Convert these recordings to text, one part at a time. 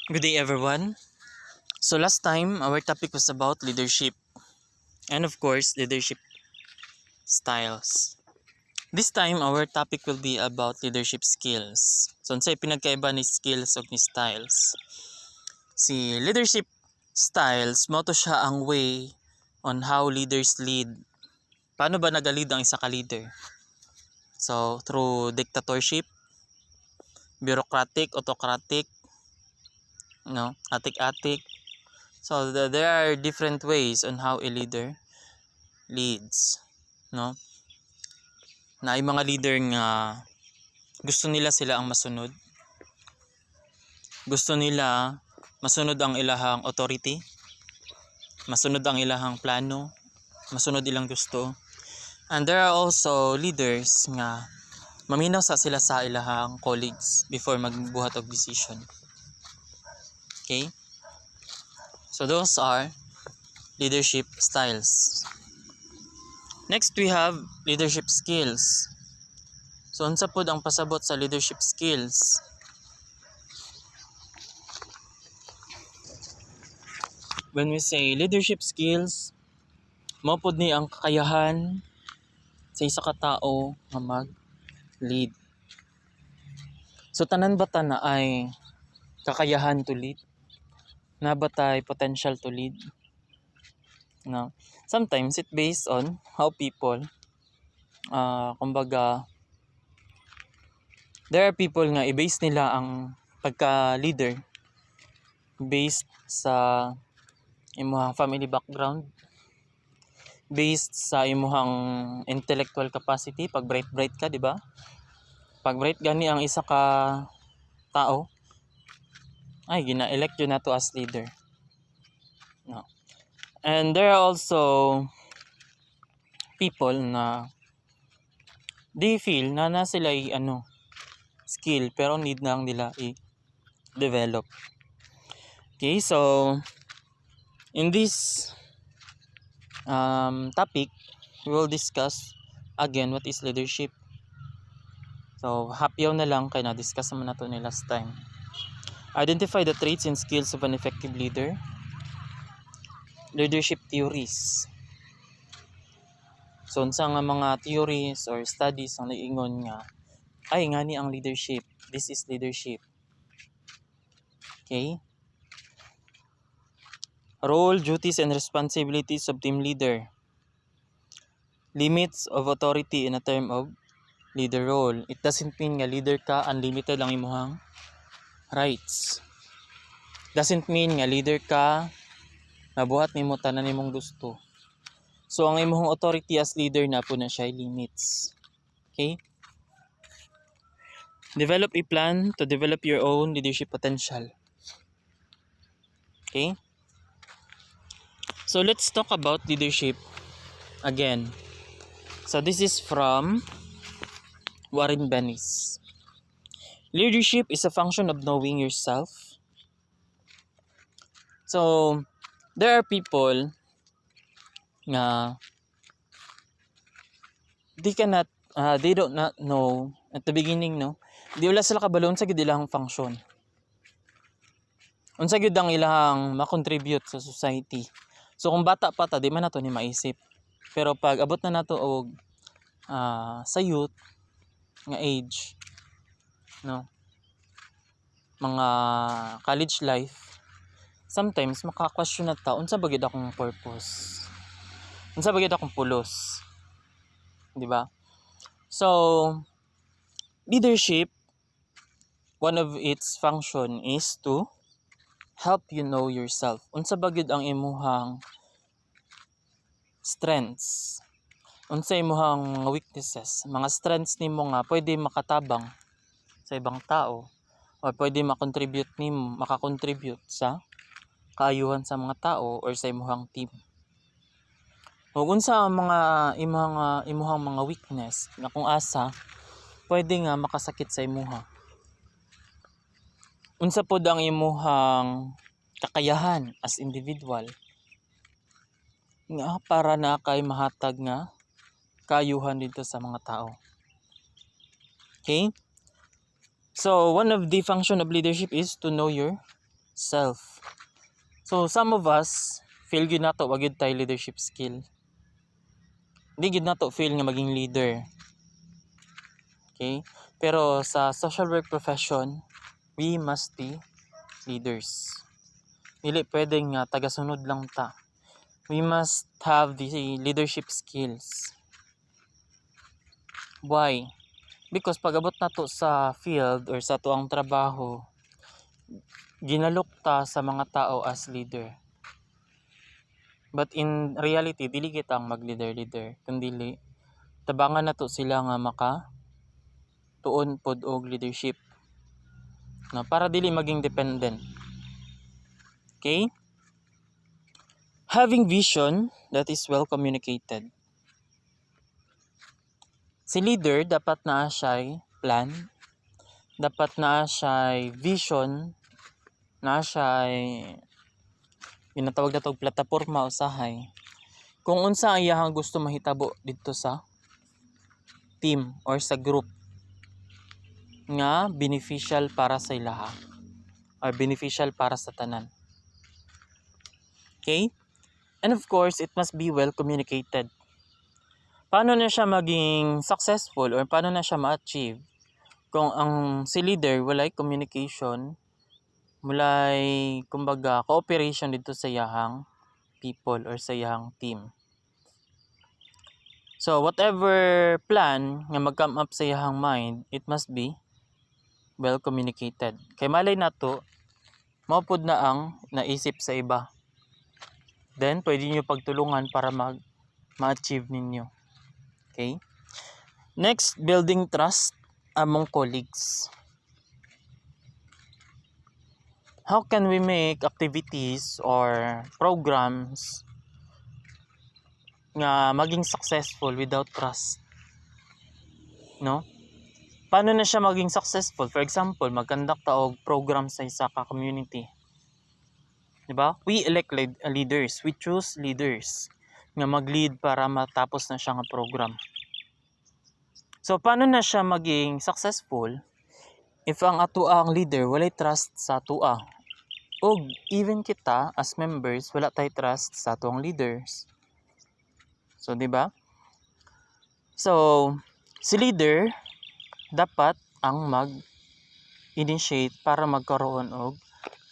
Good day, everyone. So, last time, our topic was about leadership and, of course, leadership styles. This time, our topic will be about leadership skills. So, unsay pinagkaiba ni skills ug ni styles? Si leadership styles, mo to siya ang way on how leaders lead. Paano ba nag-lead ang isa ka leader? So, through dictatorship, bureaucratic, autocratic, atik-atik. So there are different ways on how a leader leads, no? Na ay mga leader nga gusto nila sila ang masunod. Gusto nila masunod ang ilahang authority, masunod ang ilahang plano, masunod ilang gusto. And there are also leaders nga maminaw sa sila sa ilahang colleagues before magbuhat og decision. Okay? So those are leadership styles. Next, we have leadership skills. So unsa pod ang pasabot sa leadership skills? When we say leadership skills, mao pod ni ang kakayahan sa isa ka tawo nga mag-lead. So tanan ba ta na ay kakayahan to lead? Na ba tay potential to lead? No. Sometimes it based on how people kumbaga there are people nga i-base nila ang pagka-leader based sa imuhang family background, based sa imuhang intellectual capacity. Pag bright ka, di ba? Pag bright gani ang isa ka tao, ay gina-elect yun na to as leader. No. And there are also people na they feel na sila skill pero need na nila i-develop. Okay, so in this topic, we will discuss again what is leadership. So hapyaw na lang kay na-discuss naman nato ni last time. Identify the traits and skills of an effective leader. Leadership theories. So unsa nga mga theories or studies ang niingon nga ay nga ni ang leadership. This is leadership. Okay? Role, duties, and responsibilities of team leader. Limits of authority in a term of leader role. It doesn't mean nga leader ka, unlimited ang imuhang rights. Doesn't mean nga leader ka, nabuhat nimo tanan nimong gusto. So ang imong authority as leader na po na siya limits. Okay? Develop a plan to develop your own leadership potential. Okay? So let's talk about leadership again. So this is from Warren Bennis. Leadership is a function of knowing yourself. So there are people nga they don't not know at the beginning, no? Di wala sila kabalo sa gid ilang function. Unsa gyud ang ilang ma-contribute sa society. So kung bata pa ta, di man nato ni maisip. Pero pag abot na nato og sa youth nga age, no? Mga college life, sometimes maka-question na ta unsa ba gyud akong purpose? Unsa ba gyud akong pulos? Di ba? So leadership, one of its function is to help you know yourself. Unsa ba gyud ang imuhang strengths? Unsa imuhang weaknesses? Mga strengths nimo nga pwede makatabang sa ibang tao o pwede makakontribute sa kaayuhan sa mga tao or sa imuhang team. O unsa ang mga imuhang mga weakness na kung asa pwede nga makasakit sa imuha. Unsa pod ang imuhang kakayahan as individual nga para na kay mahatag nga kaayuhan dito sa mga tao. Okay? So one of the function of leadership is to know self. So some of us feel gyud nato wag gyud tay leadership skill. Di gyud nato feel nga maging leader. Okay? Pero sa social work profession, we must be leaders. Dili pwedeng tagasunod lang ta. We must have the leadership skills. Why? Because pag abot nato sa field or sa tuang trabaho, ginalok ta sa mga tao as leader. But in reality, dili kita ang mag-leader, kundi tabangan nato sila nga tuon pod og leadership. Na para dili maging dependent. Okay? Having vision that is well communicated. Si leader dapat naa siya'y plan, dapat naa siya'y vision, naa siya'y ginatawag na tog plataporma usahay kung unsa ang iyang gusto mahitabo dito sa team or sa group nga beneficial para sa ilaha or beneficial para sa tanan. Okay? And of course, it must be well communicated. Paano na siya maging successful or paano na siya ma-achieve kung si leader walay communication, walay kumbaga cooperation dito sa iyang people or sa iyang team. So whatever plan nga mag-come up sa iyang mind, it must be well communicated. Kay malay nato mao pud na ang naisip sa iba. Then pwede niyo pagtulungan para ma-achieve ninyo. Okay? Next, building trust among colleagues. How can we make activities or programs nga maging successful without trust? No? Paano na siya maging successful? For example, mag-conduct ta og program sa isa ka community. Diba? We elect leaders. We choose leaders nga mag-lead para matapos na siya nga program. So, paano na siya maging successful if ang atuang leader walay trust sa atua? O even kita as members, wala tay trust sa atuang leaders. So, diba? So, si leader, dapat ang mag-initiate para magkaroon og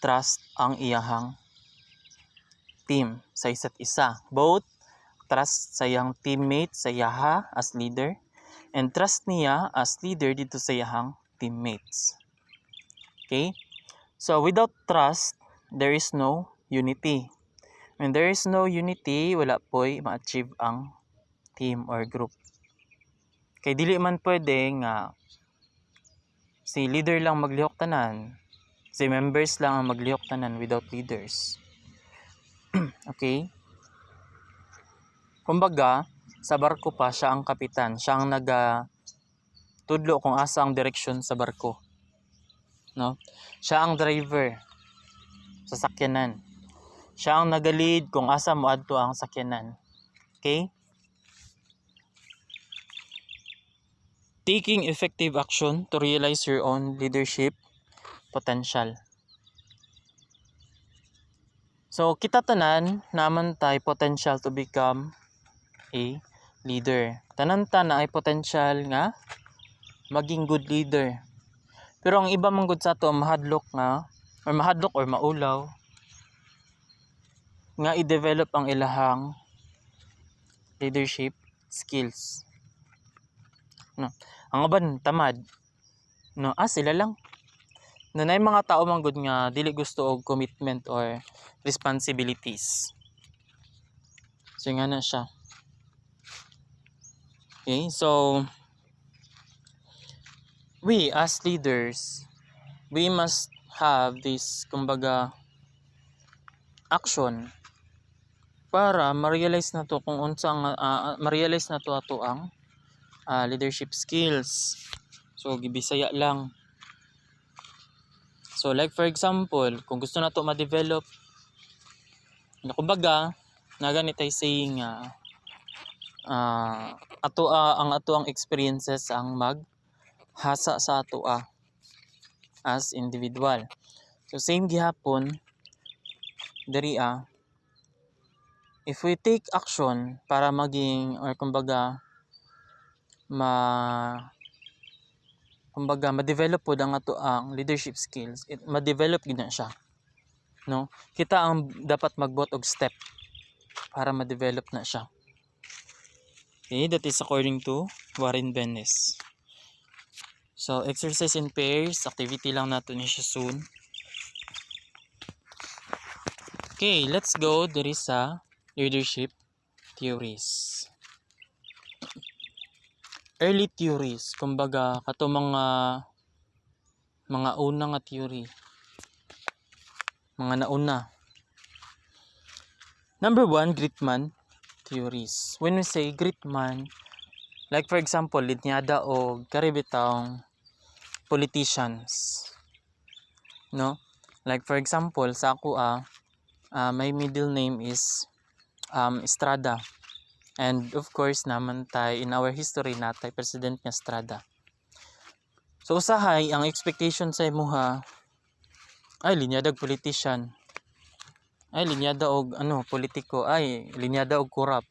trust ang iyahang team sa isa't isa. Both trust sa iyang teammate sa iyaha as leader and trust niya as leader dito sa iyahang teammates. Okay? So without trust, there is no unity. When there is no unity, wala po'y ma-achieve ang team or group. Kay dili man pwede nga si leader lang maglihok tanan, si members lang ang maglihok tanan without leaders. Okay? Kumbaga, sa barko pa, siya ang kapitan. Siya ang tudlo kung asa ang direksyon sa barko. No? Siya ang driver sa sakyanan. Siya ang nagalid kung asa moadto ang sakyanan. Okay? Taking effective action to realize your own leadership potential. So, kita tanan naman tay potential to become a leader. Tanan na ay potential nga maging good leader. Pero ang iba man gud sa ato mahadlok or maulaw nga i-develop ang ilahang leadership skills. No. Ang uban tamad. No, sila lang. Nanay mga tao man gud nga dili gusto og commitment or responsibilities. So nga na siya. Okay, so we as leaders, we must have this kumbaga action para ma-realize na to kung unsang ma-realize na to ato ang leadership skills. So gibisaya lang. So like for example, kung gusto na to ma-develop, kumbaga na ganitay saying ang ato ang experiences ang maghasa sa ato as individual. So same gihapon diri if we take action para maging or ma-develop pod ang ato ang leadership skills, ma-develop gid na siya, no? Kita ang dapat magbuot og step para ma-develop na siya. Okay, that is according to Warren Bennis. So exercise in pairs, activity lang nato ni siya soon. Okay, let's go diri sa leadership theories. Early theories, kumbaga kato mga una nga theory, mga nauna. Number 1, Gritman theories. When we say Gritman, like for example, linyada o karibitang politicians, no? Like for example, sa ako my middle name is Estrada. And of course naman tay in our history natay President nga Estrada. So usahay ang expectation sa imuha ay linyada og politician, ay linyada og politiko, ay linyada og corrupt.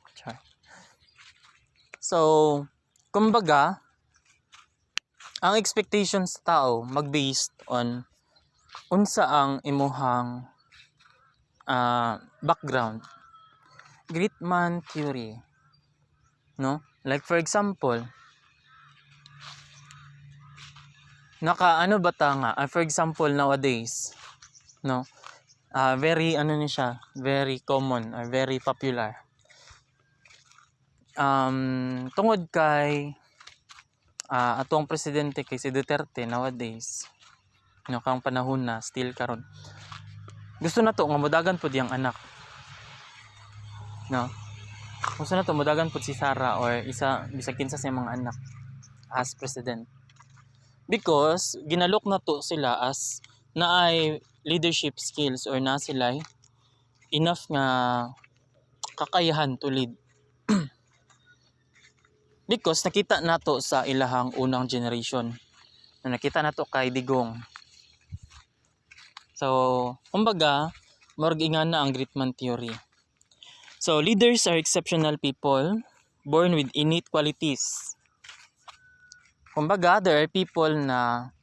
So kumbaga ang expectation sa tao mag-based on unsa ang imuhang background. Gritman theory, no? Like for example, for example nowadays, no? Very ni siya, very common or very popular. Tungod kay atong presidente kay si Duterte nowadays, no, kang panahon na still karon. Gusto na to nga modagan pud yang anak. No? Gusto na to modagan pud si Sara or isa bisag kinsa sa mga anak as president. Because ginalok na to sila as naay leadership skills or na sila enough nga kakayahan to lead. Because nakita nato sa ilahang unang generation. Nakita nato kay Digong. So, kumbaga, morg ingana ang Gritman theory. So, leaders are exceptional people born with innate qualities. Kumbaga, there are people na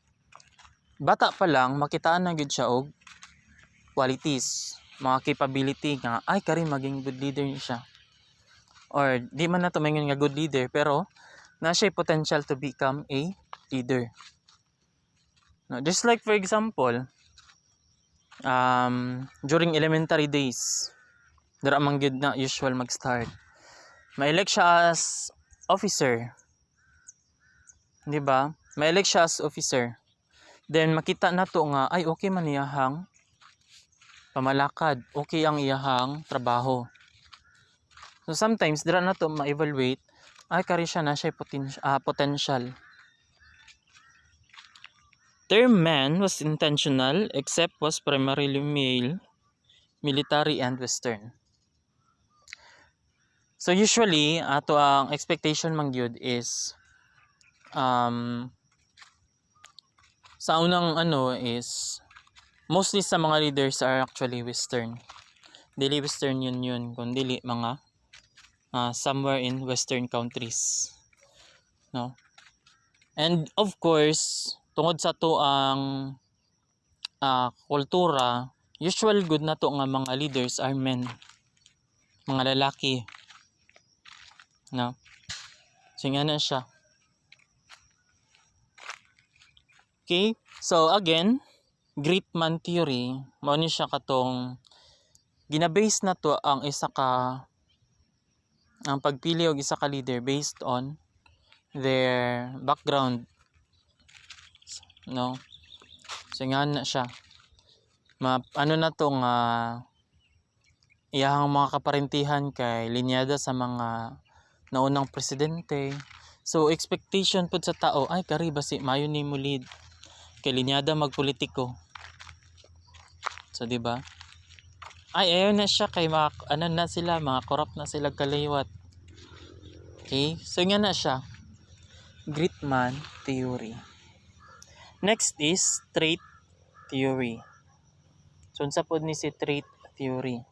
bata pa lang makitaan na gyud siya og qualities, mga capability nga ay kari maging good leader ni siya. Or di man nato maingon nga good leader pero na siya potential to become a leader. No, just like for example, during elementary days, dara man gyud na usual mag-start. Ma-elect siya as officer. Di ba? Ma-elect siya as officer. Then makita nato nga ay okay man iyahang pamalakad, okay ang iyahang trabaho. So sometimes dira nato ma-evaluate ay kari siya na siya potential. Term man was intentional except was primarily male, military and western. So usually ato ang expectation man gyud is sa unang is mostly sa mga leaders are actually western. Dili western union kundi mga somewhere in western countries, no? And of course tungod sa to ang kultura, usual good na to nga mga leaders are men, mga lalaki, no? So nga na siya. Okay, so again, Gritman theory, mao ni siya katong ginabase na to ang ang pagpili og isa ka leader based on their background, no? So nga na siya. Na to nga iyahang mga kaparentihan kay linyada sa mga naunang presidente. So expectation pud sa tao ay kari basi mayo ni mo lead kay linyada magpolitiko. So di ba? Ay ayaw na siya kay mga na sila, mga corrupt na sila kaliwat. Okay? So nga na siya. Gritman theory. Next is trait theory. So unsa pod ni si trait theory?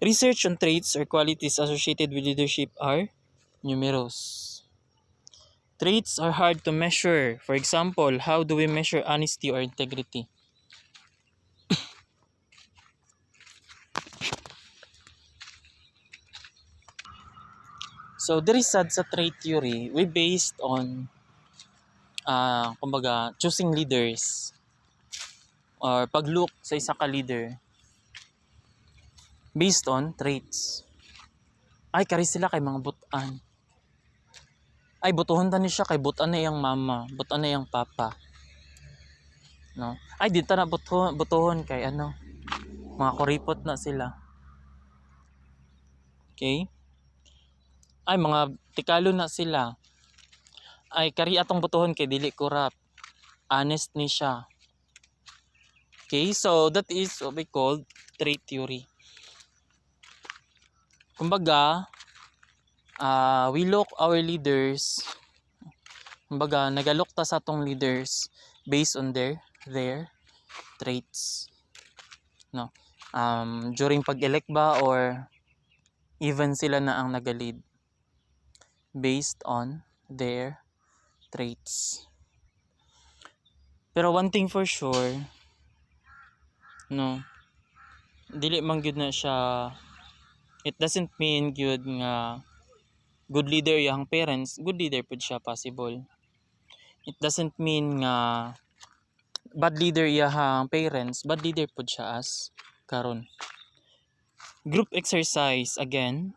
Research on traits or qualities associated with leadership are numerous. Traits are hard to measure. For example, how do we measure honesty or integrity? So, diri sad sa trait theory, we based on kumbaga, choosing leaders or pag-look sa isa ka leader based on traits. Ay, kari sila kay mga butan. Ay, butuhon ta ni siya kay butan na iyang mama, butan na iyang papa. No? Ay, dito na butuhon kay ano, mga kuripot na sila. Okay? Ay, mga tikalo na sila. Ay, kari atong butuhon kay dili corrupt. Honest ni siya. Okay, so that is what we call trait theory. Kumbaga, we look our leaders, kumbaga, nagalok ta sa atong leaders based on their traits. No? During pag-elect ba or even sila na ang nagalid based on their traits. Pero one thing for sure, no, dili man gyud na siya, it doesn't mean gyud nga good leader yang parents, good leader pud siya possible. It doesn't mean nga bad leader yang parents, bad leader pud siya as karon. Group exercise again.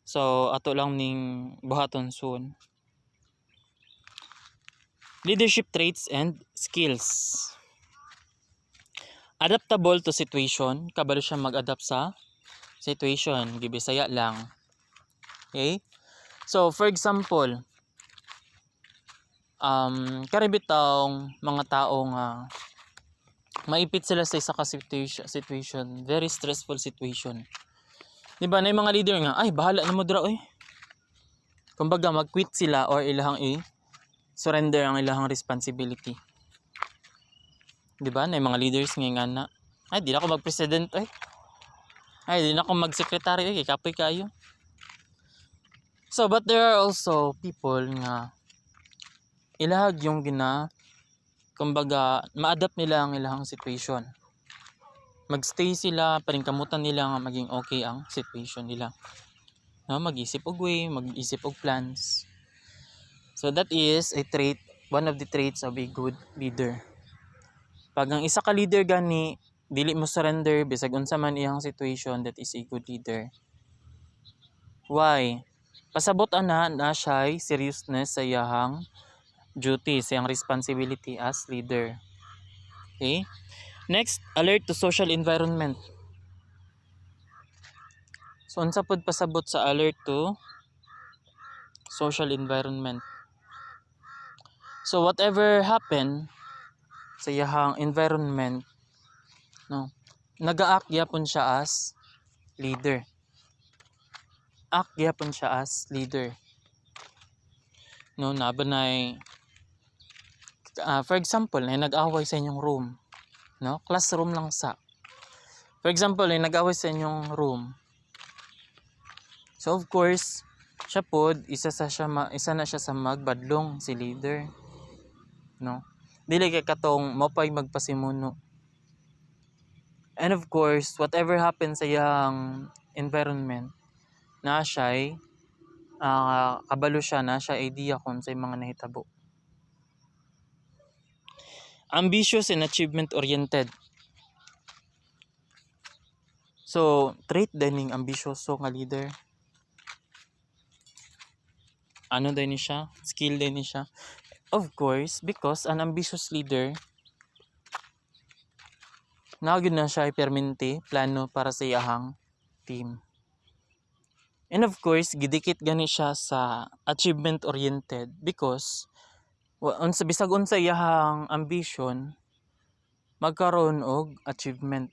So ato lang ning buhaton soon. Leadership traits and skills. Adaptable to situation, kabalo siya mag-adapt sa situation, gibisaya lang. Okay? So, for example, karibitang mga taong maipit sila sa isa ka situation, very stressful situation. Di ba, na yung mga leader nga, ay, bahala na mo dira, oy. Kumbaga, mag-quit sila or ilahang surrender ang ilahang responsibility. Di ba, na yung mga leaders nga na, ay, di na ako mag-president, oy. Ay, di na ako mag-secretary, oy, kapoy kayo. So, but there are also people nga ilahag yung kumbaga, ma-adapt nila ang ilahang situation. Magstay sila, paningkamutan nila nga maging okay ang situation nila. No, mag-isip og way, mag-isip og plans. So that is a trait, one of the traits of a good leader. Pag ang isa ka leader gani, dili mo surrender bisag unsa man iyang situation, that is a good leader. Why? Pasabot na siya seriousness sa iyang duty, sa iyang responsibility as leader. Okay? Next, alert to social environment. So, unsa pod pasabot sa alert to social environment? So, whatever happen sa iyang environment, no, nag-a-act gyapon siya as leader. Act gyapon siya as leader. No, nabanay for example, na nag-away sa inyong room. No? Classroom lang sa. For example, nag-away sa inyong room. So of course, siya pod isa na siya sa magbadlong si leader. No? Dili kay katong mapay magpasimuno. And of course, whatever happens sa iyang environment, na siya kabalo siya na siya idea kon sa mga nahitabo. Ambitious and achievement oriented. So, trait din ng ambisyoso nga leader. Ano din ni siya? Skill din ni siya. Of course, because an ambitious leader, nagud na siya ipermente, plano para sa iyahang team. And of course, gidikit gani siya sa achievement oriented because unsa bisag unsa iyahang ambition, magkaroon og achievement.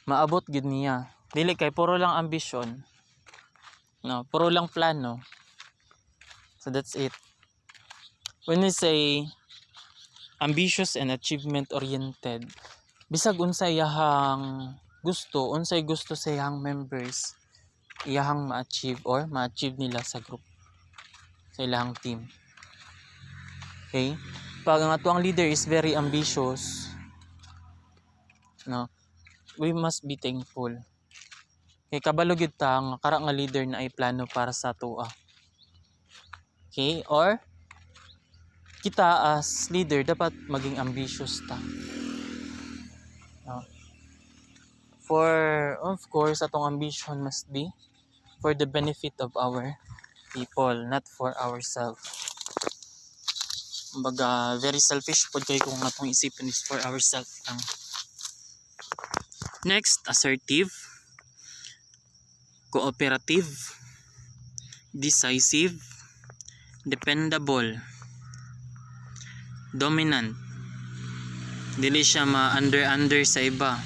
Maabot gid niya. Dili kay puro lang ambition. No, puro lang plano. So that's it. When we say ambitious and achievement oriented, bisag unsay gusto sa iyahang members iyahang ma-achieve or ma-achieve nila sa group, sa ilang team. Okay? Pag ang atuang leader is very ambitious, no, we must be thankful. Okay, kabalo gyud ta nga kara nga leader na ay plano para sa atoa. Okay? Or kita as leader dapat maging ambitious ta. No? For of course atong ambition must be for the benefit of our people, not for ourselves. Kumbaga, very selfish po kayo kung atong isipin is for ourselves lang. Next, assertive, cooperative, decisive, dependable, dominant. Dili siya ma-under sa iba.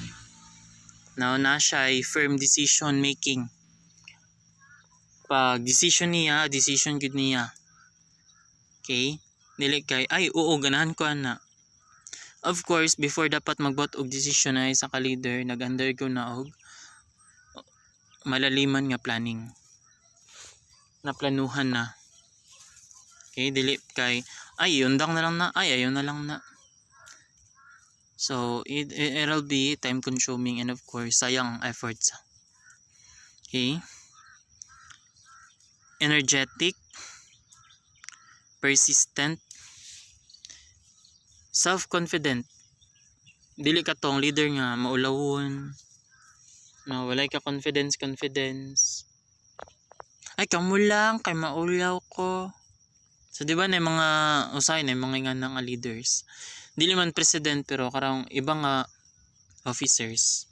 Na siya ay firm decision making. Pag decision good niya. Okay? Dili kay ay oo ganahan ko ana. Of course, before dapat magbot og decision ay sa ka-leader, nag-undergo na og malaliman nga planning. Naplanuhan na. Okay, dili kay ay yundang na lang na, ay ayon na lang na. So, it'll be time consuming and of course, sayang ang efforts. Okay? Energetic, persistent, self-confident. Dili ka tong leader nga maulawon, na walay ka confidence. Ay kamo lang kay maulaw ko. So di ba na mga usay na mga nga leaders. Dili man president pero karang ibang officers.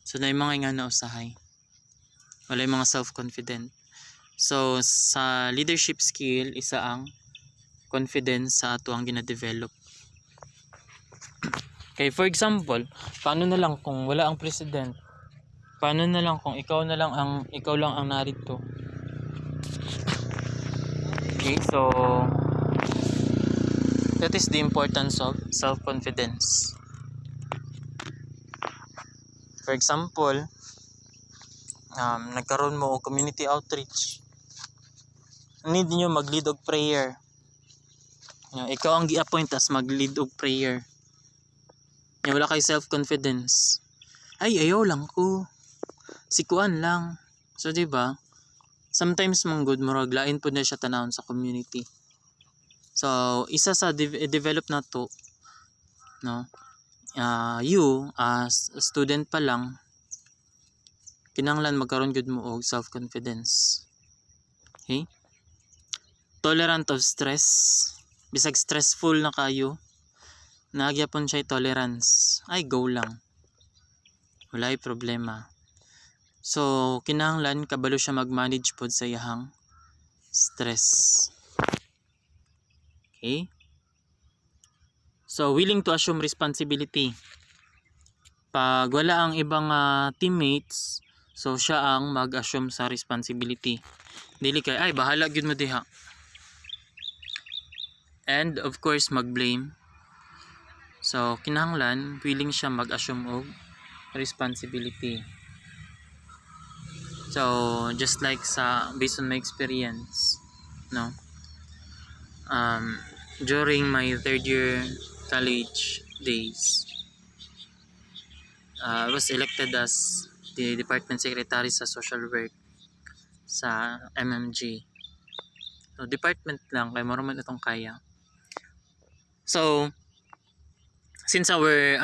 So na mga nga usahay. Walay mga self-confident. So sa leadership skill isa ang confidence sa ato ang gina-develop. Okay, for example, paano na lang kung wala ang president? Paano na lang kung ikaw lang ang narito? Okay, so that is the importance of self-confidence. For example, nagkaroon mo og community outreach. Need niyo mag-lead og prayer. Ikaw ang gi-appoint as mag-lead og prayer. Wala kay self-confidence. Ay, ayaw lang ko. Sikuan lang. So, diba? Sometimes mong good murag lain po na siya tanawon sa community. So, isa sa develop na to, no? You, as a student pa lang, kinahanglan magkaroon gud mo og self-confidence. Okay? Tolerant of stress. Bisag stressful na kayo, nagyapon siya tolerance. Ay, go lang. Walay problema. So, kinahanglan kabalo siya mag-manage pod sa iyahang stress. Okay? So, willing to assume responsibility. Pag wala ang ibang teammates, so siya ang mag-assume sa responsibility. Dili kay, ay, bahala gyud mo diha. And, of course, mag-blame. So, kinahanglan, willing siya mag-assume og responsibility. So, just like based on my experience, no? During my third year college days, I was elected as the department secretary sa social work sa MMG. So, department lang, kaya maruman itong kaya. So, since our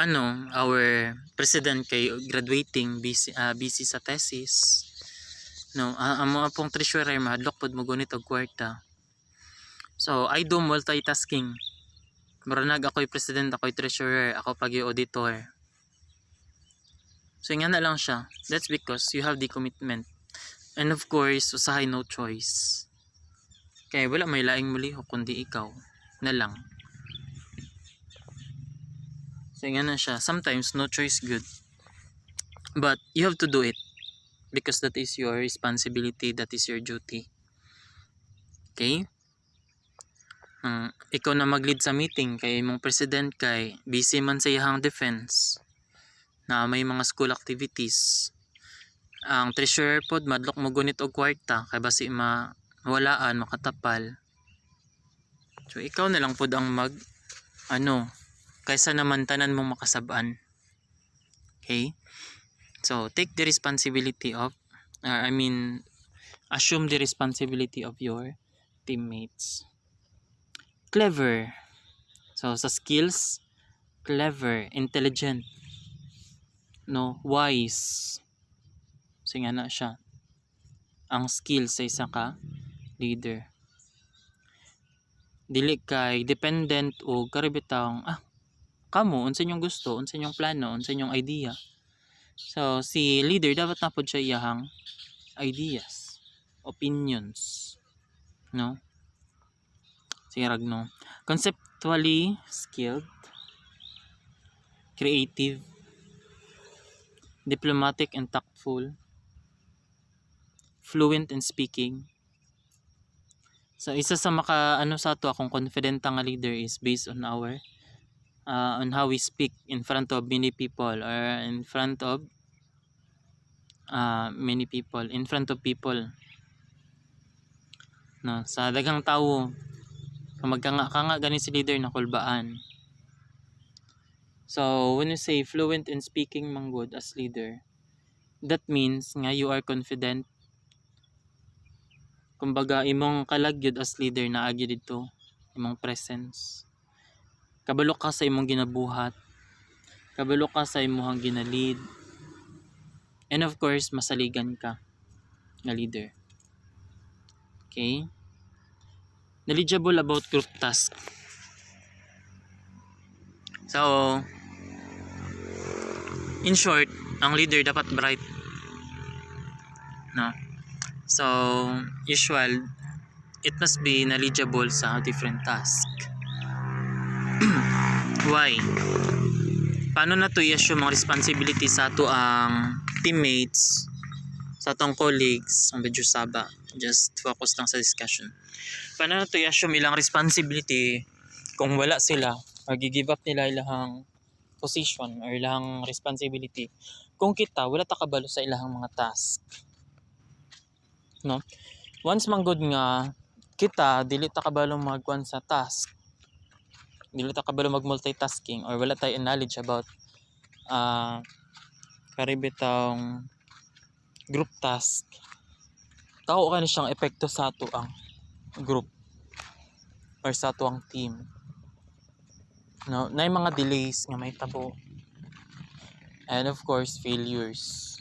president kay graduating busy sa thesis, no, amo pong treasurer mahadlok pod mo gunit og kwarta. So I do multitasking. Maranag ako'y president, ako'y treasurer, ako pagi auditor. So nga na lang siya. That's because you have the commitment. And of course, usahay no choice. Kaya wala may laing muli kundi ikaw na lang. So nga na siya. Sometimes no choice good. But you have to do it. Because that is your responsibility, that is your duty. Okay? Ikaw na mag-lead sa meeting kay mong president kay busy man sa iyang defense. na may mga school activities. Ang treasurer pod madlok mo gunit og kwarta kay basi mawalaan makatapal. So ikaw na lang pod ang kaysa naman tanan mong makasab-an. Okay? So take the responsibility of assume the responsibility of your teammates. Clever. So sa skills, clever, intelligent, wise. So nga na siya ang skills sa isa ka leader. Dili kay dependent o karibitang kamo unsa inyong gusto, unsa inyong plano, unsa inyong idea. So si leader dapat na pod siya iyahang ideas, opinions, no? Sirag no. Conceptually skilled, creative, diplomatic and tactful, fluent in speaking. So isa sa sa ato akong confident nga leader is based on on how we speak in front of many people or in front of people. No, sa daghang tawo magkanga gani si leader na kulbaan. So when you say fluent in speaking manggod as leader, that means nga you are confident. Kumbaga imong kalagyod as leader na agi dito, imong presence. Kabalo ka sa imong ginabuhat. Kabalo ka sa imong ginalead. And of course, masaligan ka nga leader. Okay? Knowledgeable about group task. So, in short, ang leader dapat bright. No? So, usual, it must be knowledgeable sa different task. Why? Paano na to i-assume ang responsibility sa ato ang teammates, sa atong colleagues, ang medyo saba. Just focus lang sa discussion. Paano na to i-assume ilang responsibility kung wala sila or gi-give up nila ilang position or ilang responsibility kung kita wala ta kabalo sa ilang mga task. No? Once manggod nga kita dili ta kabalo magkuan sa task, dili ta kabalo mag multitasking or wala tayo knowledge about karibitang group task, tao ka na siyang epekto sa ato ang group or sa ato ang team. No, na mga delays nga may tabo, and of course failures.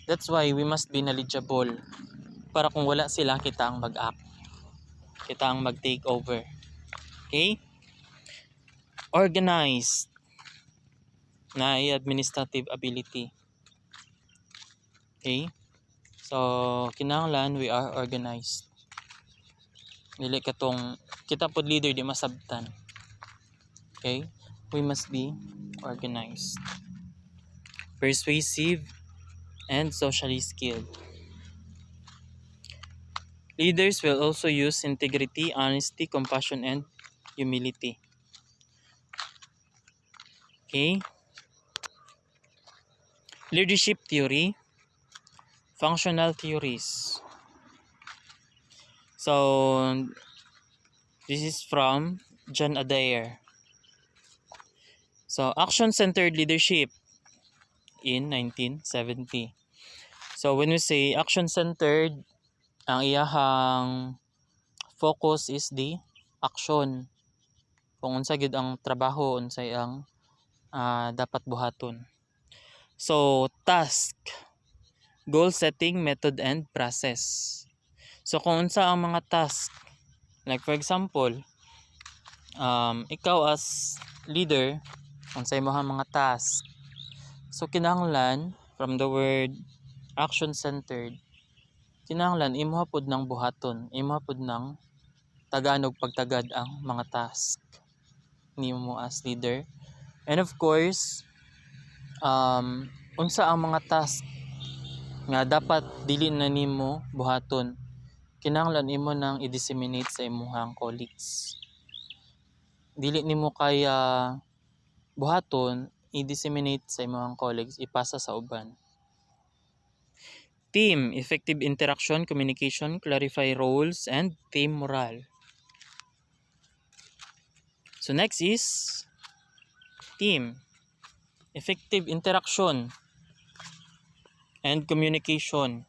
That's why we must be knowledgeable para kung wala sila kita ang mag-act, kita ang mag-take over. Okay? Organized, na administrative ability. Okay? So, kinahanglan we are organized. Dili katong kita pod leader di masabtan. Okay? We must be organized. Persuasive and socially skilled. Leaders will also use integrity, honesty, compassion, and humility. Okay? Leadership theory, functional theories. So, this is from John Adair. So, action-centered leadership in 1970. So, when we say action-centered, ang iyahang focus is the action. Kung unsa gyud ang trabaho, unsay ang dapat buhaton. So, task, goal setting, method, and process. So, kung unsa ang mga task, like for example, ikaw as leader, unsay imong mga task. So, kinahanglan, from the word action-centered, kinahanglan imuha pod ng buhaton, imuha pod ng taganog pagtagad ang mga task nimo as leader. And of course, unsa ang mga task nga dapat dili na nimo buhaton, kinahanglan imo nang i-disseminate sa imong colleagues. Dili nimo kaya buhaton i-disseminate sa imong colleagues, ipasa sa uban. Team, effective interaction, communication, clarify roles, and team morale. So next is team, effective interaction, and communication.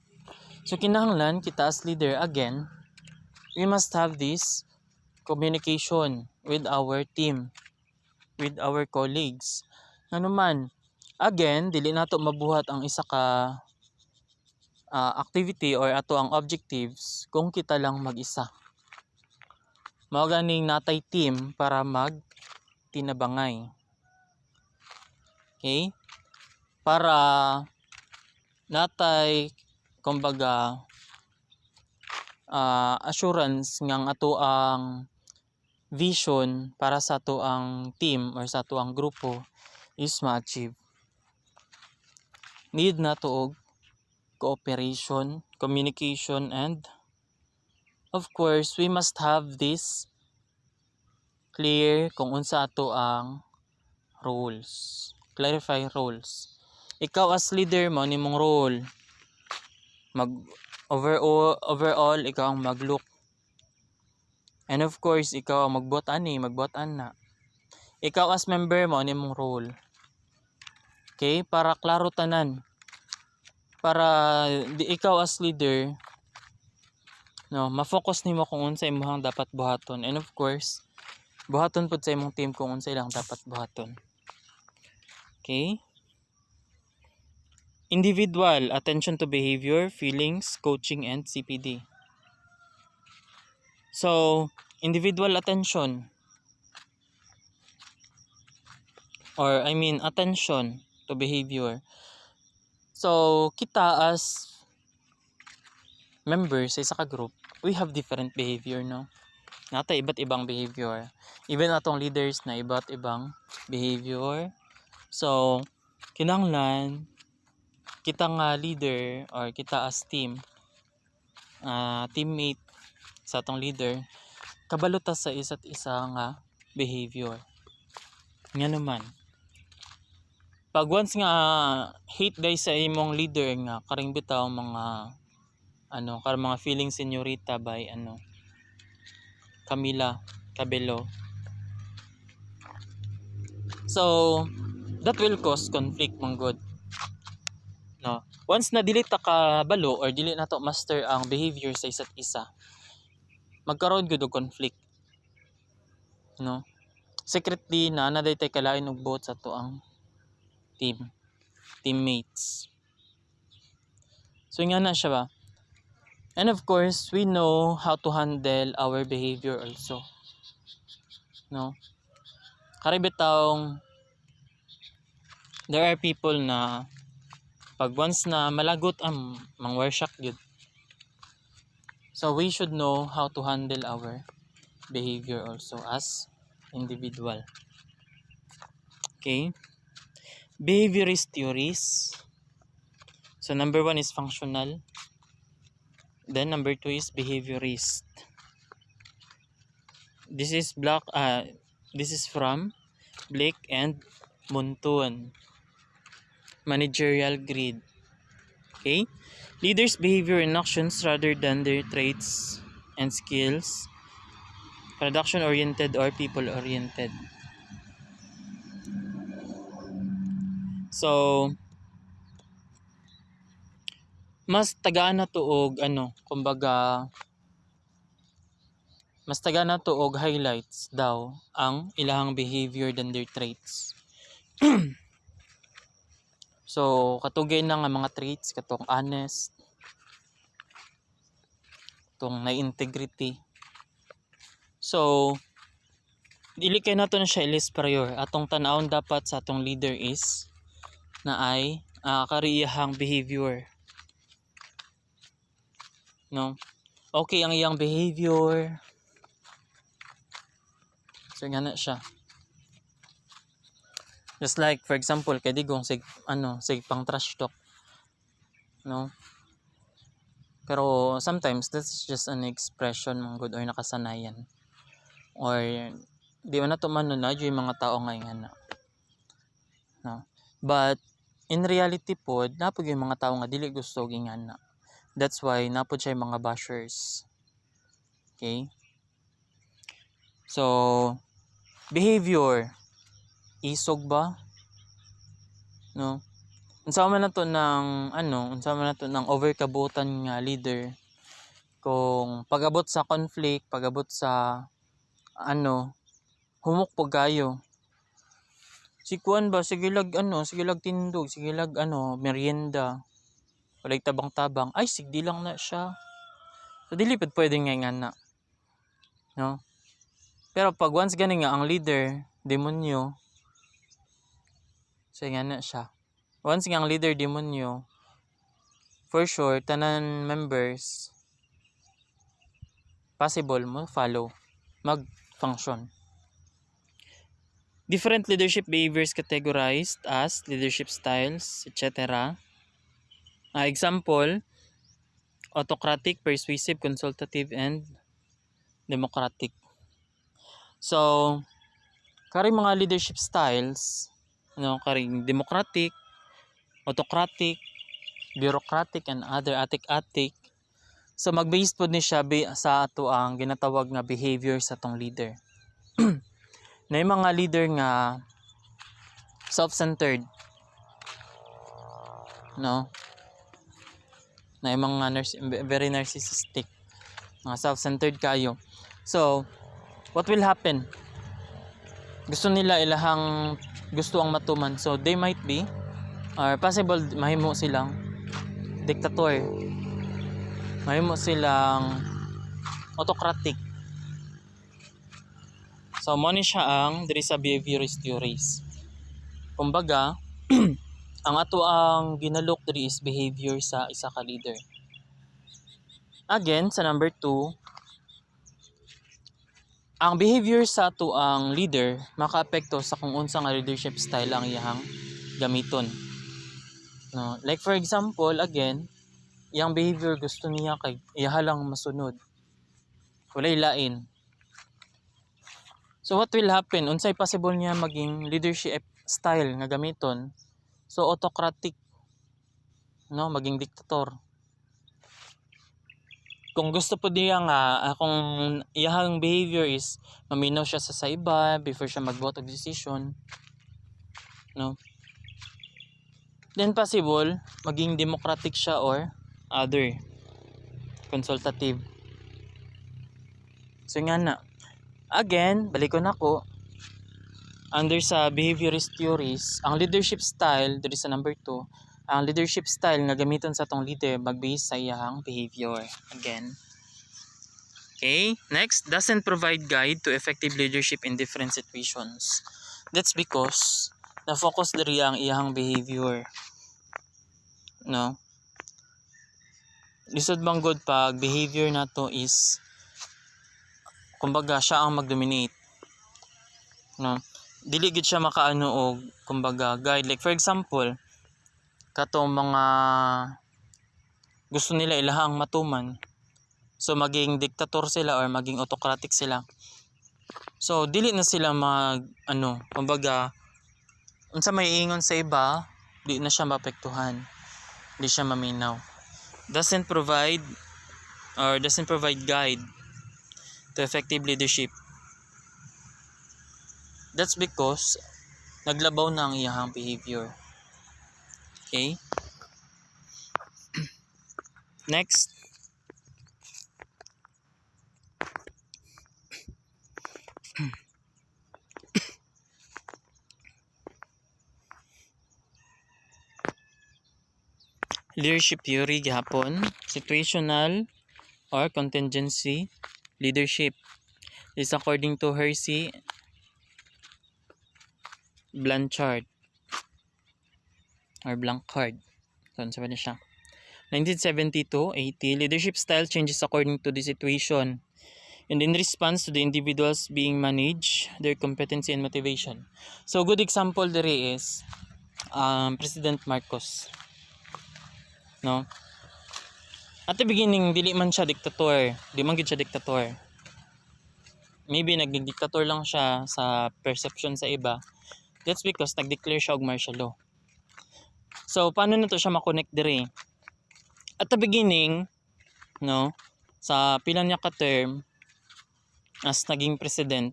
So kinahanglan kita as leader, again, we must have this communication with our team, with our colleagues. Ano man, again, dili nato mabuhat ang isa ka activity or ato ang objectives kung kita lang mag-isa. Mao ganing natay team para tinabangay. Okay? Para natay kumbaga assurance ngang ato ang vision para sa ato ang team or sa ato ang grupo is ma-achieve. Need na to og cooperation, communication, and of course, we must have this clear kung unsa ato ang roles. Clarify roles. Ikaw as leader mo nimong role. Overall ikaw ang mag-look. And of course, ikaw ang magbuhat ana. Ikaw as member mo nimong role. Okay? Para klaro tanan. Para ikaw as leader, no, ma-focus nimo kung unsa imong dapat buhaton. And of course, buhaton pud sa imong team kung unsa ilang dapat buhaton. Okay? Individual, attention to behavior, feelings, coaching, and CPD. So, individual attention, or attention to behavior. So, kita as members sa isa ka group, we have different behavior, no? Nata iba't ibang behavior. Even atong leaders na iba't ibang behavior. So, kinahanglan kita nga leader or kita as team, teammate sa atong leader, kabalo ta sa isa't isa nga behavior. Nga naman. Pag once nga hate day sa imong leader nga karing bitaw mga mga feeling senyorita by Camila Cabello. So that will cause conflict manggod. No. Once na dili ta ka balo or dili nato master ang behavior sa isa't isa, magkaroon gud og conflict. No. Secretly na day tay kalain og buot sa to ang teammates. So nga na siya ba? And of course, we know how to handle our behavior also. No? Karibitawng there are people na pag once na malagot ang mangwarshak yun. So we should know how to handle our behavior also as individual. Okay? Behaviorist theories. So number 1 is functional. Then number 2 is behaviorist. This is from Blake and Montun. Managerial grid. Okay? Leaders' behavior and actions rather than their traits and skills. Production-oriented or people-oriented. So, mas tagaan na to og mas tagaan na to og highlights daw ang ilang behavior than their traits. So, katugay na nga mga traits katong honest, katong na integrity. So, dili kay nato na siya ilis prior. Atong tan-awon dapat sa atong leader is na ay kariyahang behavior. No? Okay ang iyang behavior. So nga na siya. Just like for example, kay digong sig pang trash talk. No? Pero sometimes that's just an expression mong good or nakasanayan. Or di man nato man na yung mga tao ngayon no? But in reality pod napud yung mga tao nga dili gusto gingana. That's why napud siya yung mga bashers. Okay? So behavior isog ba, no? Unsa man nato ng overkabutan nga leader kung pag-abot sa conflict, pag-abot sa humok pag kayo. Si kuan ba sige lag tindog, sige lag merienda. Walay tabang-tabang, ay sigdi lang na siya. So dili pud pwede nga ingana. No? Pero pag once gani nga ang leader demonyo, so ingana siya. Once nga ang leader demonyo, for sure tanan members possible mo follow, mag-function. Different leadership behaviors categorized as leadership styles, etc. Example, autocratic, persuasive, consultative, and democratic. So, kari mga leadership styles, karing democratic, autocratic, bureaucratic, and other atik-atik. So, mag-based po ni siya sa ato ang ginatawag nga behavior sa tong leader. Na yung mga leader nga self-centered, no? Na yung mga very narcissistic, mga self-centered kayo. So, what will happen? Gusto nila ilahang gusto ang matuman. So, they might be, or possible, mahimo silang diktator. Mahimo silang autocratic. So, mo ni siya ang diri sa behaviorist theories. Kumbaga, ang ato ang ginalok diri is behavior sa isa ka leader. Again, sa number 2, ang behavior sa ato ang leader makaapekto sa kung unsa nga leadership style ang iyang gamiton. No, like for example, again, iyang behavior gusto niya kay iyaha lang masunod. Walay lain. So what will happen? Unsay possible niya maging leadership style nga gamiton? So autocratic, no, maging diktator. Kung gusto po niya nga kung iyang behavior is maminaw siya sa iba before siya mag-vote of decision, no? Then possible maging democratic siya or other consultative. So nga na. Again, balikon ako. Under sa behaviorist theories, ang leadership style diri sa number 2, ang leadership style nga gamiton sa tong leader mag-base sa iyang behavior. Again. Okay, next, doesn't provide guide to effective leadership in different situations. That's because na-focus diri ang iyang behavior. No? Lisod bang good pag behavior nato is kumbaga siya ang mag-dominate. No? Dili gid siya makaano og kumbaga guide. Like for example, katong mga gusto nila ilahang matuman. So maging diktator sila or maging autocratic sila. So dili na sila kumbaga unsa may ingon sa iba, di na siya maapektuhan. Di siya maminaw. Doesn't provide guide to effective leadership. That's because naglabaw na ang iyang behavior. Okay? Next. Leadership theory gihapon, situational or contingency leadership is according to Hersey Blanchard or Blanchard. So, sabi na siya. 1972-80, leadership style changes according to the situation and in response to the individuals being managed, their competency and motivation. So, good example dere is President Marcos. No? At the beginning, dili man siya diktator. Di man gid siya diktator. Maybe naging diktator lang siya sa perception sa iba. That's because nag-declare siya og martial law. So paano na to siya ma-connect dire? At the beginning, no, sa pila niya ka term as naging president,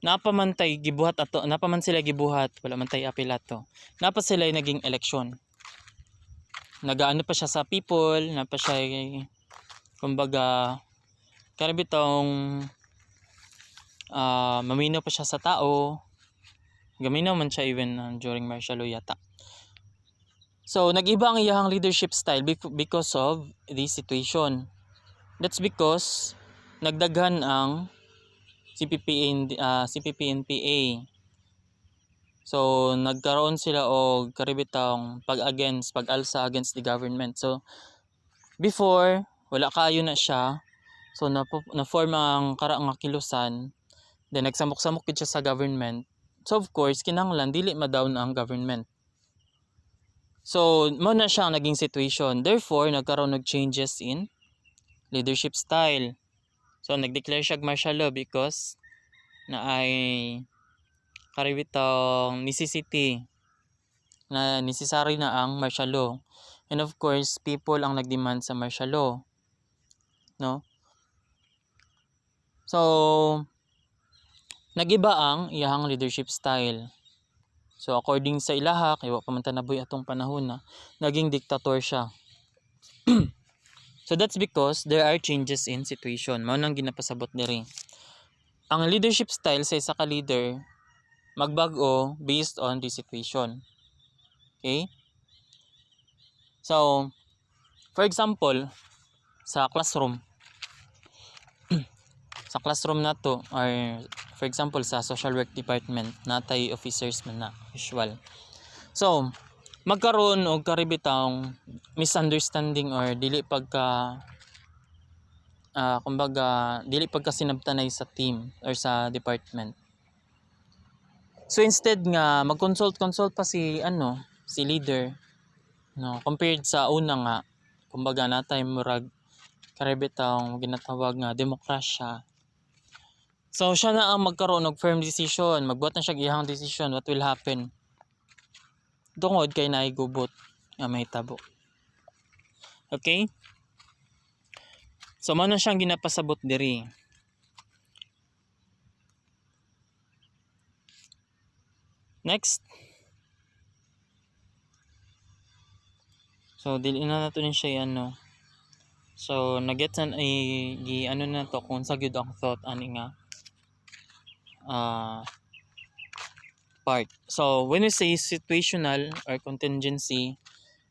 napaman sila gibuhat, wala man tay apelato. Napa sila naging eleksyon. Nagaano pa siya sa people, napa siya kumbaga karabitong maminaw pa siya sa tao. Gaminaw man siya even during martial law yata. So nag-iba ang iyang leadership style because of this situation. That's because nagdaghan ang CPP-NPA. So nagkaroon sila og karibitang pag-alsa against the government. So before wala kaayo na siya. So na-form ang karaang nga kilusan. Then nagsamok-samok gid siya sa government. So of course kinahanglan dili ma-down ang government. So mo na siya ang naging situation. Therefore nagkaroon og changes in leadership style. So nag-declare siya martial law because na ay karibitang necessity na necessary na ang martial law. And of course, people ang nagdemand sa martial law. No? So, nagiba ang iyang leadership style. So, according sa ilaha, kay wa pa man tanaboy atong panahon na, naging diktator siya. So, that's because there are changes in situation. Mao nang ginapasabot diri. Ang leadership style sa isa ka leader magbago based on the situation. Okay? So, for example, sa classroom na to, or for example sa social work department, natay officers man na usual. So, magkaroon og karibitang misunderstanding or dili pagka kumbaga dili pagka sinabtanay sa team or sa department. So instead nga mag-consult pa si leader, no, compared sa una nga kumbaga natay murag karibitang ginatawag nga demokrasya. So siya na ang magkaroon og firm decision, magbuhat na siya iyang decision what will happen. Tungod kay naay gubot nga mahitabo. Okay? So mao na siyang ginapasabot diri. Next. So dili na nato ni siya So naget na na to kung sa gyud ang thought ani nga part. So when we say situational or contingency,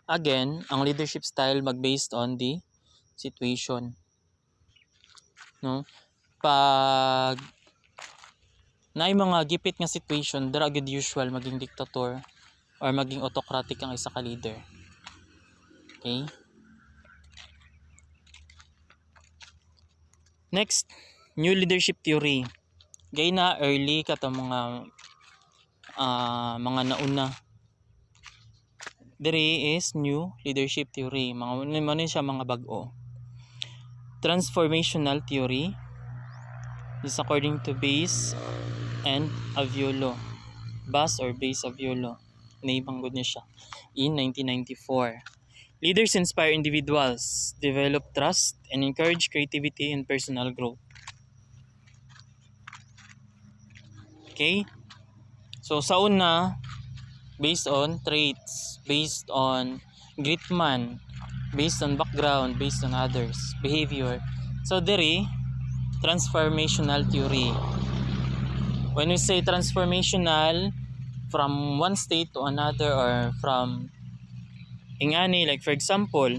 again, ang leadership style mag-based on the situation. No? Pag naay mga gipit nga situation, dara gyud usual maging diktator or maging autocratic ang isa ka leader. Okay? Next, new leadership theory. Gay na early kato mga nauna. Diri is new leadership theory. Mga siya mga bag-o. Transformational theory is according to Bayes and Aviolo. Bass or Bayes Aviolo. Naibanggod niya siya in 1994. Leaders inspire individuals, develop trust, and encourage creativity and personal growth. Okay? So, sa una, based on traits, based on gritman, based on background, based on others, behavior. So, diri, transformational theory. When we say transformational, from one state to another or from ingani, like for example,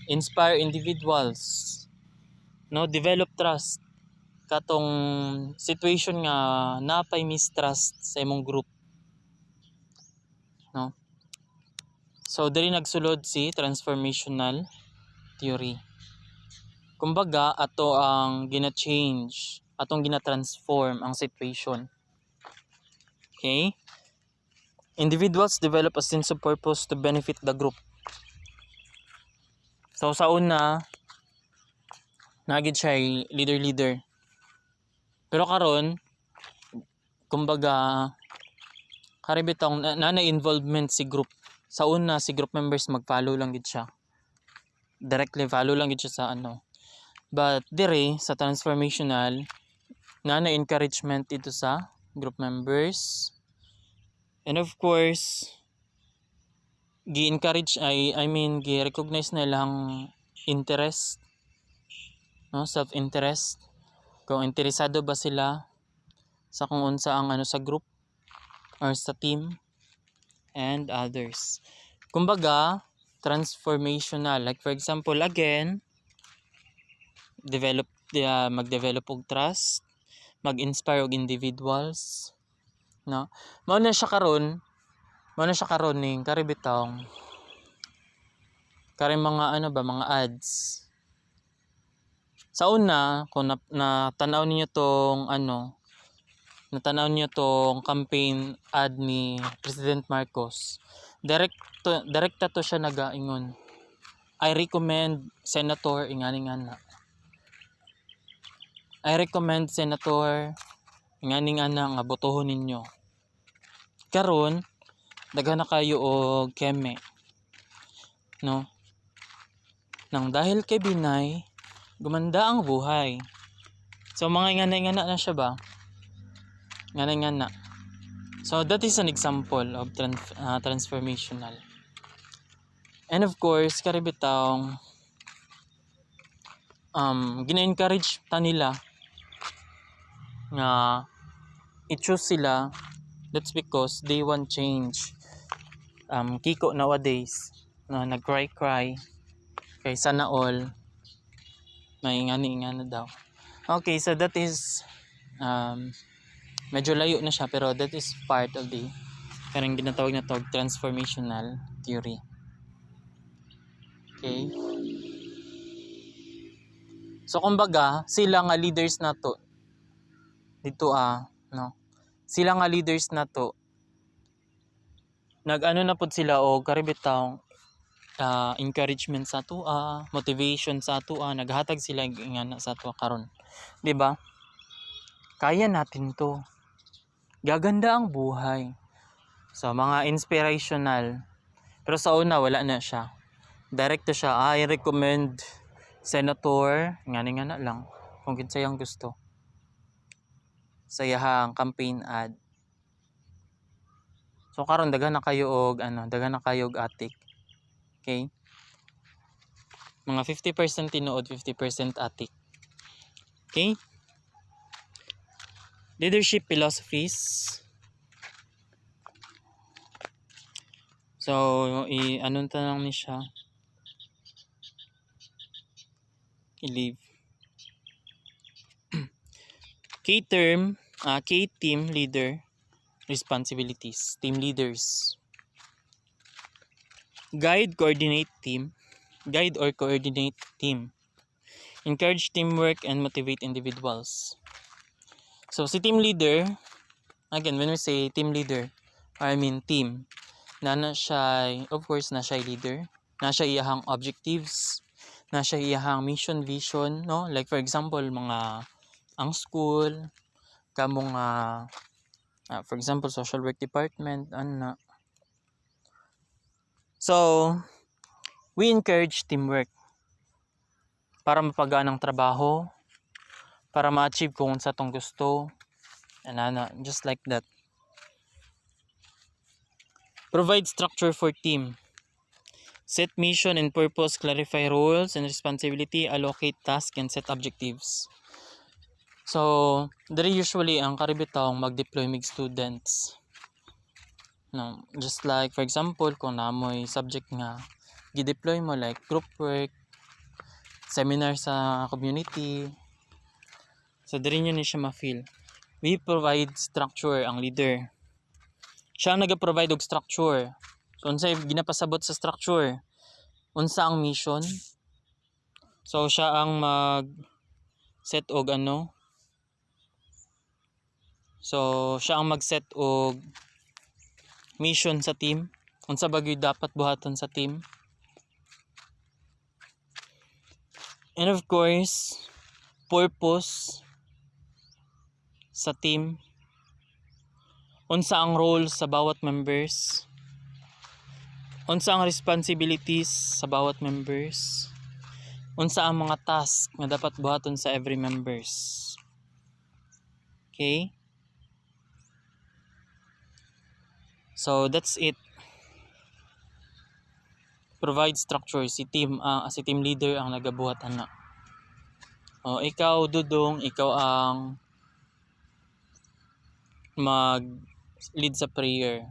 inspire individuals, no, develop trust katong situation nga napay mistrust sa imong group, no. So diri nagsulod si transformational theory. Kumbaga ato ang gina-change, atong gina-transform ang situation. Okay? Individuals develop a sense of purpose to benefit the group. So sa una, nagid siya leader. Pero karon kumbaga kari bitaw na involvement si group. Sa una si group members mag-follow lang gid siya. Directly follow lang gid siya sa ano. But dire sa transformational na encouragement ito sa group members. And of course, gi-encourage I mean gi-recognize na lang interest, no, self-interest. Kung interesado ba sila sa kung unsa ang ano sa group or sa team and others. Kumbaga, transformational. Like for example, again, mag-develop og trust, mag-inspire og individuals, no? Mao na siya karon ning karibitong kare mga ano ba mga ads. Sa una, kung natanaw niyo tong campaign ad ni President Marcos, direkta to siya nagaingon. I recommend Senator ingani-ngana. I recommend Senator ingani-ngana nga botohon ninyo. Karon daghan na kayo og keme, no? Nang dahil kay Binay, gumanda ang buhay. So mga ingana-ingana na siya ba? Ngana. So that is an example of transformational. And of course, karibitang gina-encourage ta nila nga i-choose sila. That's because they want change. Kiko nowadays na nag-cry kay sana all may ingani daw. Okay, so that is medyo layo na siya pero that is part of the karang ginatawag na tawag transformational theory. Okay. So kumbaga, sila nga leaders na to dito no. Sila nga leaders na to nag-ano na pud sila og karibitaw encouragement sa ato motivation sa ato naghatag sila nga sa ato karon. Di ba? Kaya natin to. Gaganda ang buhay. So, mga inspirational. Pero sa una, wala na siya. Direct to siya. I recommend Senator. Nga na lang. Kung kinsayang gusto. Sayahang campaign ad. So, karon daghan na kayo og atik. Okay? Mga 50% tinuod, 50% atik. Okay? Leadership philosophies. So, anong tanong ni siya? I-leave. K-team leader responsibilities. Team leaders. Guide or coordinate team. Encourage teamwork and motivate individuals. So, si team leader, again, when we say team leader, I mean team, na siya, of course, na siya leader, na siya iyahang objectives, na siya iyahang mission, vision, no? Like, for example, ang school, kamong, for example, social work department, So, we encourage teamwork para mapagaan ang trabaho, para ma-achieve kung sa tong gusto, just like that. Provide structure for team. Set mission and purpose, clarify roles and responsibility, allocate tasks, and set objectives. So, dari usually ang karibitang mag-deploy mig students. No, just like for example, kung namoy subject nga gi-deploy mo like group work, seminar sa community. So, dari nyo ni siya ma-feel. We provide structure ang leader. Siya ang nag-provide og structure. So, unsay ginapasabot sa structure? Unsa ang mission? So, siya ang mag-set og So, siya ang mag-set og mission sa team. Unsa bagay dapat buhaton sa team. And of course, purpose sa team. unsa ang role sa bawat members, unsa ang responsibilities sa bawat members, unsa ang mga task nga dapat buhaton sa every members. Okay? So that's it. Provide structure. Si team leader ang nagabuhat ana. O ikaw Dudong, ikaw ang mag lead sa prayer.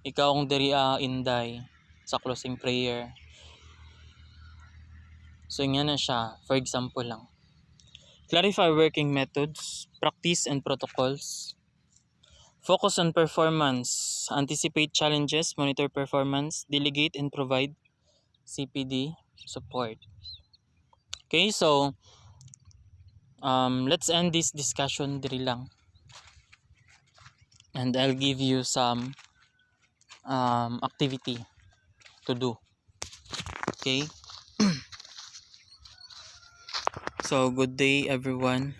Ikaw ang diri Inday sa closing prayer. So nga na siya, for example lang. Clarify working methods, practice and protocols. Focus on performance, anticipate challenges, monitor performance, delegate and provide CPD support. Okay, so let's end this discussion diri lang. And I'll give you some activity to do. Okay? So good day everyone.